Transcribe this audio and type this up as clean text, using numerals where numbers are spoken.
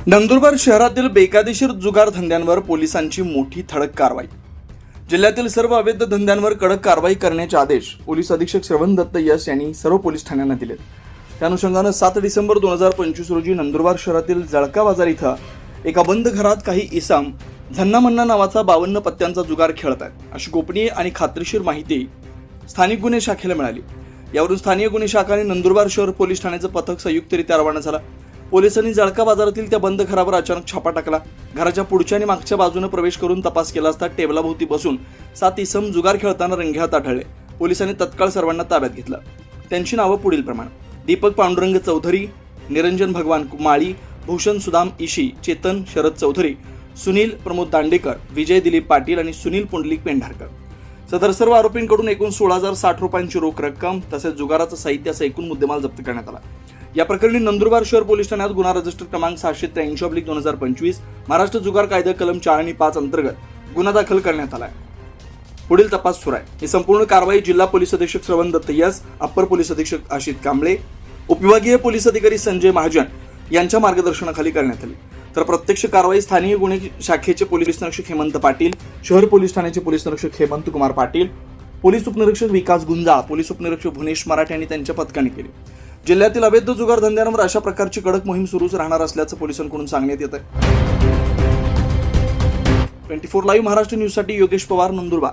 नंदुरबार शहरातील बेकायदेशीर जुगार धंद्यांवर पोलिसांची मोठी ठळक कारवाई। जिल्ह्यातील सर्व अवैध धंद्यांवर कडक कारवाई करण्याचे आदेश पोलीस अधीक्षक श्रवण दत्त यस यांनी सर्व पोलीस ठाण्यांना दिलेत। त्या अनुषंगाने 7 डिसेंबर 2025 रोजी नंदुरबार शहरातील जळका बाजार इथं एका बंद घरात काही इसम झन्ना मन्ना नावाचा 52 पत्त्यांचा जुगार खेळत आहेत अशी गोपनीय आणि खात्रीशीर माहिती स्थानिक गुन्हे शाखेला मिळाली। यावरून स्थानिक गुन्हे शाखा आणि नंदुरबार शहर पोलीस ठाण्याचं पथक संयुक्तरित्या रवाना झाला। पोलिसांनी जळका बाजारातील त्या बंद घरावर अचानक छापा टाकला। घराच्या पुढच्या आणि मागच्या बाजूने प्रवेश करून तपास केला असता टेबलाभोवती बसून 7 इसम जुगार खेळताना रंगेहात आढळले। पोलिसांनी तत्काळ सर्वांना ताब्यात घेतलं। त्यांची नावं पुढील प्रमाणे: दीपक पांडुरंग चौधरी, निरंजन भगवान माळी, भूषण सुदाम इशी, चेतन शरद चौधरी, सुनील प्रमोद दांडेकर, विजय दिलीप पाटील आणि सुनील पुंडलिक पेंढारकर। सदर सर्व आरोपींकडून एकूण 16,060 रुपयांची रोख रक्कम तसेच जुगाराचं साहित्य असा एकूण मुद्देमाल जप्त करण्यात आला। या प्रकरणी नंदुरबार शहर पोलीस ठाण्यात गुन्हा रजिस्टर क्रमांक 783/2025 महाराष्ट्र जुगार कायदा कलम 4 आणि 5 अंतर्गत गुन्हा दाखल करण्यात आला आहे। पुढील तपास सुरू आहे। ही संपूर्ण कारवाई जिल्हा पोलीस अधीक्षक श्रवण दत्त यस, अप्पर पोलीस अधीक्षक आशित कांबळे, उपविभागीय पोलीस अधिकारी संजय महाजन यांच्या मार्गदर्शनाखाली करण्यात आली। तर प्रत्यक्ष कारवाई स्थानिक गुन्हे शाखेचे पोलीस निरीक्षक हेमंत पाटील, शहर पोलीस ठाण्याचे पोलीस निरीक्षक हेमंत कुमार पाटील, पोलीस उपनिरीक्षक विकास गुंजाळ, पोलीस उपनिरीक्षक भुवनेश मराठे यांनी त्यांच्या पथकाने केली। जिल्ह्यातील अवैध जुगार धंद्यांवर अशा प्रकारची कडक मोहीम सुरूच राहणार असल्याचं पोलिसांकडून सांगण्यात येत आहे। 24 लाईव्ह महाराष्ट्र न्यूजसाठी योगेश पवार, नंदुरबार।